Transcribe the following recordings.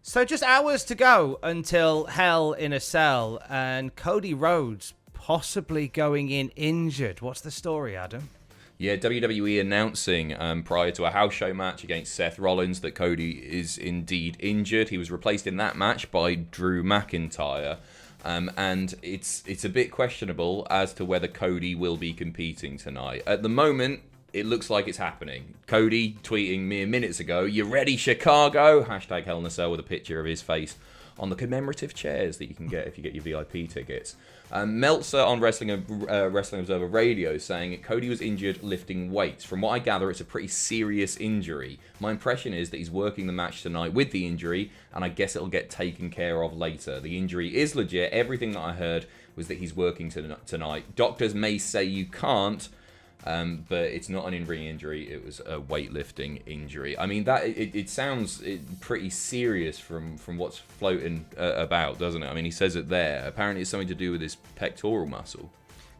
So just hours to go until Hell in a Cell, and Cody Rhodes possibly going in injured. What's the story, Adam? Yeah, WWE announcing prior to a house show match against Seth Rollins that Cody is indeed injured. He was replaced in that match by Drew McIntyre. And it's a bit questionable as to whether Cody will be competing tonight. At the moment, it looks like it's happening. Cody tweeting mere minutes ago, "You ready, Chicago?" Hashtag Hell in a Cell with a picture of his face on the commemorative chairs that you can get if you get your VIP tickets. Meltzer on Wrestling Observer Radio saying Cody was injured lifting weights. From what I gather, it's a pretty serious injury. My impression is that he's working the match tonight with the injury, and I guess it'll get taken care of later. The injury is legit. Everything that I heard was that he's working tonight. Doctors may say you can't, but it's not an in-ring injury. It was a weightlifting injury. I mean, that it sounds pretty serious from what's floating about, doesn't it? I mean, he says it there. Apparently, it's something to do with his pectoral muscle.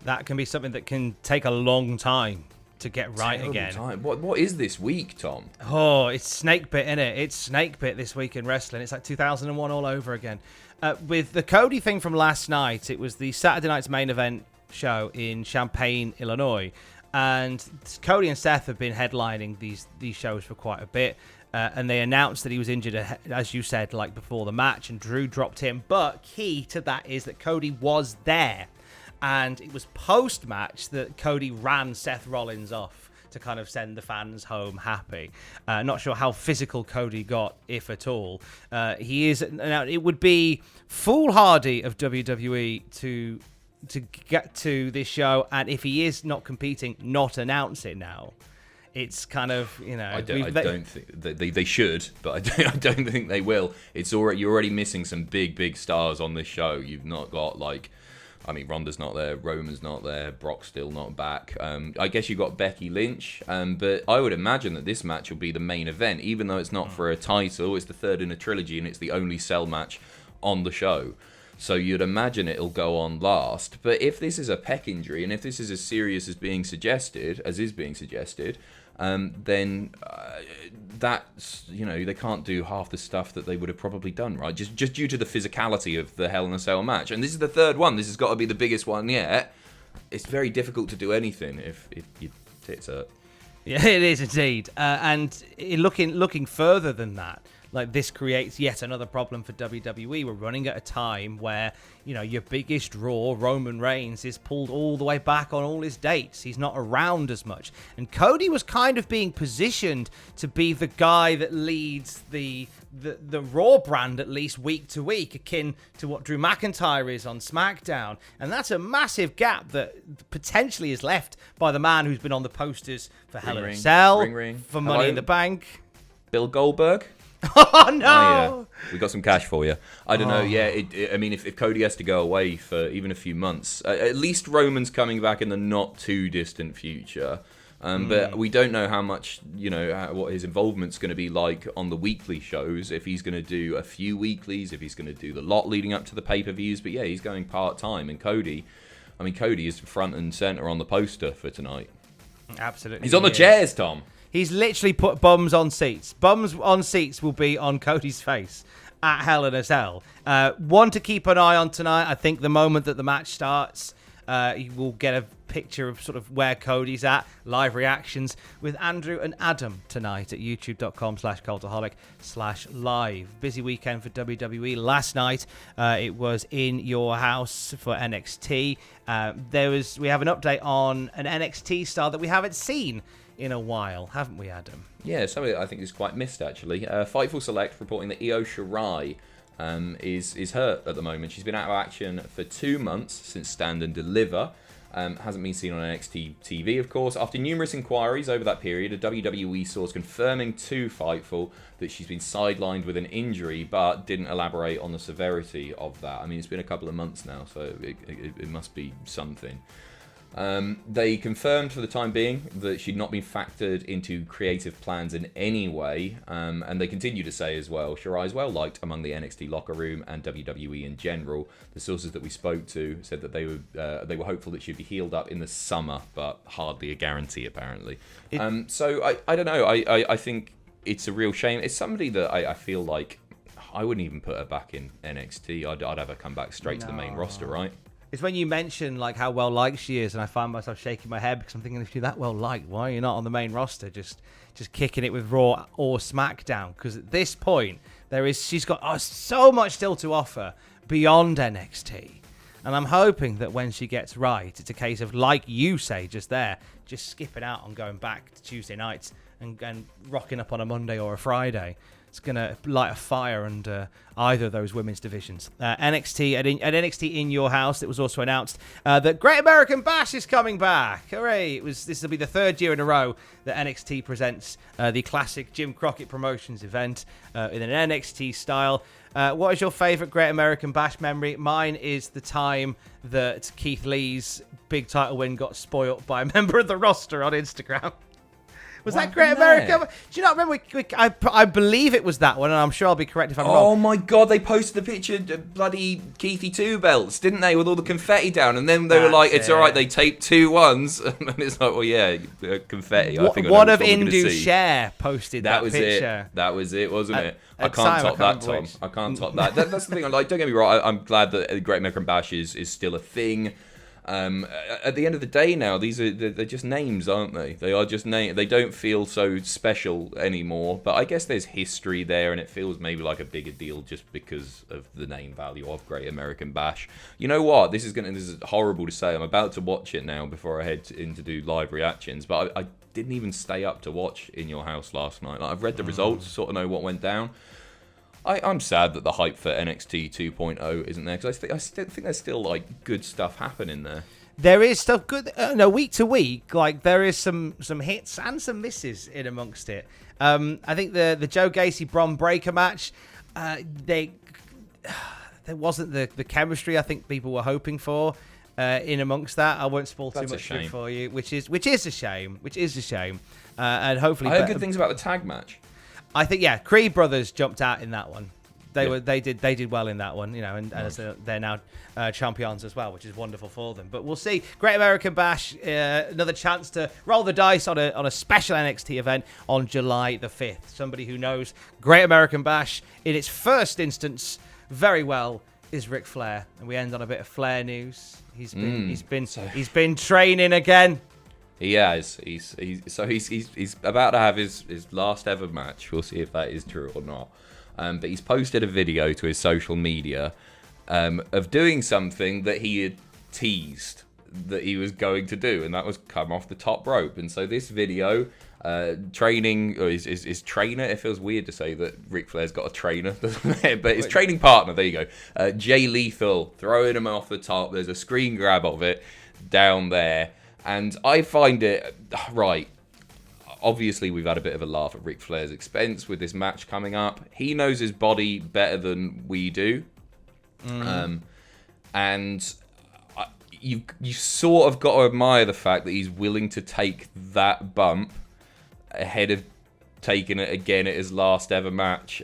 That can be something that can take a long time to get right again. Time. What is this week, Tom? Oh, it's snake bit, innit? It's snake bit this week in wrestling. It's like 2001 all over again. With the Cody thing from last night, it was the Saturday night's main event show in Champaign, Illinois. And Cody and Seth have been headlining these shows for quite a bit. And they announced that he was injured, as you said, like before the match, and Drew dropped him. But key to that is that Cody was there. And it was post-match that Cody ran Seth Rollins off to kind of send the fans home happy. Not sure how physical Cody got, if at all. He is now. It would be foolhardy of WWE to get to this show, and if he is not competing, not announce it now. It's kind of, you know... I don't think they should, but I don't think they will. You're already missing some big stars on this show. You've not got, like... I mean, Ronda's not there, Roman's not there, Brock's still not back. I guess you've got Becky Lynch, but I would imagine that this match will be the main event, even though it's not for a title. It's the third in a trilogy, and it's the only cell match on the show. So you'd imagine it'll go on last. But if this is a pec injury, and if this is as serious as is being suggested, then that's, you know, they can't do half the stuff that they would have probably done, right? Just due to the physicality of the Hell in a Cell match. And this is the third one. This has got to be the biggest one yet. It's very difficult to do anything if your tits hurt. Yeah, it is indeed. And looking further than that, like, this creates yet another problem for WWE. We're running at a time where, you know, your biggest draw, Roman Reigns, is pulled all the way back on all his dates. He's not around as much. And Cody was kind of being positioned to be the guy that leads the Raw brand, at least week to week, akin to what Drew McIntyre is on SmackDown. And that's a massive gap that potentially is left by the man who's been on the posters for Hell in a Cell, for Money in the Bank. Bill Goldberg? Oh, no! Oh, yeah. We got some cash for you. I don't know. Yeah, I mean, if Cody has to go away for even a few months, at least Roman's coming back in the not too distant future. But we don't know how much, you know, what his involvement's going to be like on the weekly shows. If he's going to do a few weeklies, if he's going to do the lot leading up to the pay-per-views. But yeah, he's going part-time. And Cody is front and center on the poster for tonight. Absolutely. He's on the chairs, Tom. He's literally put bums on seats. Bums on seats will be on Cody's face at Hell in a Cell. One to keep an eye on tonight. I think the moment that the match starts, you will get a picture of sort of where Cody's at. Live reactions with Andrew and Adam tonight at youtube.com/cultaholic/live. Busy weekend for WWE. Last night, it was In Your House for NXT. We have an update on an NXT star that we haven't seen in a while, haven't we, Adam? Yeah, something that I think is quite missed, actually. Fightful Select reporting that Io Shirai is hurt at the moment. She's been out of action for 2 months since Stand and Deliver. Hasn't been seen on NXT TV, of course. After numerous inquiries over that period, a WWE source confirming to Fightful that she's been sidelined with an injury, but didn't elaborate on the severity of that. I mean, it's been a couple of months now, so it must be something. They confirmed for the time being that she'd not been factored into creative plans in any way, and they continue to say as well, Shirai is well liked among the NXT locker room and WWE in general. The sources that we spoke to said that they were hopeful that she'd be healed up in the summer, but hardly a guarantee apparently. So I don't know. I think it's a real shame. It's somebody that I feel like I wouldn't even put her back in NXT. I'd have her come back straight to the main roster, right? It's when you mention like how well liked she is, and I find myself shaking my head because I'm thinking, if you're that well liked, why are you not on the main roster, just kicking it with Raw or SmackDown? Because at this point, she's got so much still to offer beyond NXT, and I'm hoping that when she gets right, it's a case of, like you say just skipping out and going back to Tuesday nights and rocking up on a Monday or a Friday. It's going to light a fire under either of those women's divisions. NXT at NXT In Your House, it was also announced that Great American Bash is coming back. Hooray! This will be the third year in a row that NXT presents the classic Jim Crockett Promotions event in an NXT style. What is your favourite Great American Bash memory? Mine is the time that Keith Lee's big title win got spoilt by a member of the roster on Instagram. Was that Great America? Do you not remember? I believe it was that one, and I'm sure I'll be correct if I'm wrong. Oh my God, they posted the picture of bloody Keithy 2 belts, didn't they, with all the confetti down? And then they were like, it's all right, they taped 2 ones. And it's like, well, yeah, confetti. I think one of Indu's Share posted that picture. That was it, wasn't it? I can't top that, Tom. I can't top that. That's the thing. Like, don't get me wrong, I'm glad that Great American Bash is still a thing. At the end of the day now, they're just names, aren't they? They are just names. They don't feel so special anymore, but I guess there's history there, and it feels maybe like a bigger deal just because of the name value of Great American Bash. You know what? This is horrible to say. I'm about to watch it now before I head in to do live reactions, but I didn't even stay up to watch In Your House last night. Like, I've read the results, sort of know what went down. I'm sad that the hype for NXT 2.0 isn't there, because I still think there's still like good stuff happening there. There is stuff good. Week to week, like there is some hits and some misses in amongst it. I think the Joe Gacy Bron Breakker match, there wasn't the chemistry I think people were hoping for in amongst that. I won't spoil too much for you, which is a shame. And hopefully, I heard good things about the tag match. I think Creed brothers jumped out in that one. They did well in that one, and they're now champions as well, which is wonderful for them. But we'll see. Great American Bash, another chance to roll the dice on a special NXT event on July the 5th. Somebody who knows Great American Bash in its first instance very well is Ric Flair, and we end on a bit of Flair news. He's been training again. He has. He's about to have his last ever match. We'll see if that is true or not. But he's posted a video to his social media of doing something that he had teased that he was going to do, and that was come off the top rope. And so this video, training, or his trainer, it feels weird to say that Ric Flair's got a trainer, but his training partner, there you go, Jay Lethal, throwing him off the top. There's a screen grab of it down there. And I find it, right, obviously we've had a bit of a laugh at Ric Flair's expense with this match coming up. He knows his body better than we do. And you sort of got to admire the fact that he's willing to take that bump ahead of taking it again at his last ever match.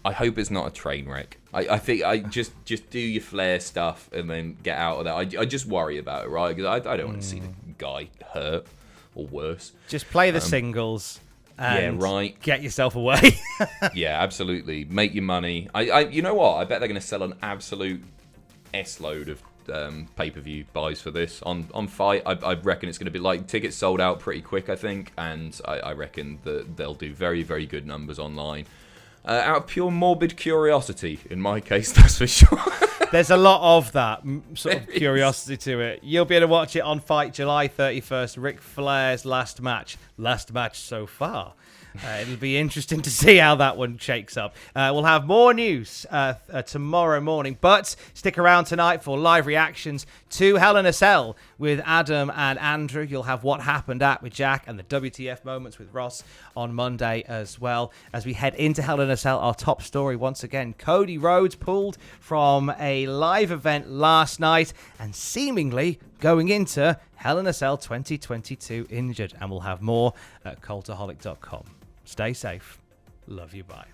I hope it's not a train wreck. I think I just do your Flair stuff and then get out of that. I just worry about it, right? Because I don't want to see the guy hurt or worse. Just play the singles and get yourself away. Yeah, absolutely. Make your money. You know what? I bet they're going to sell an absolute S-load of pay-per-view buys for this on Fight. I reckon it's going to be like tickets sold out pretty quick, I think. And I reckon that they'll do very, very good numbers online. Out of pure morbid curiosity, in my case, that's for sure. There's a lot of that sort of curiosity to it. You'll be able to watch it on Fight July 31st. Ric Flair's last match so far. It'll be interesting to see how that one shakes up. We'll have more news tomorrow morning, but stick around tonight for live reactions to Hell in a Cell with Adam and Andrew. You'll have What Happened At with Jack and the WTF moments with Ross on Monday as well. As we head into Hell in a Cell, our top story once again, Cody Rhodes pulled from a live event last night and seemingly going into Hell in a Cell 2022 injured. And we'll have more at cultaholic.com. Stay safe. Love you. Bye.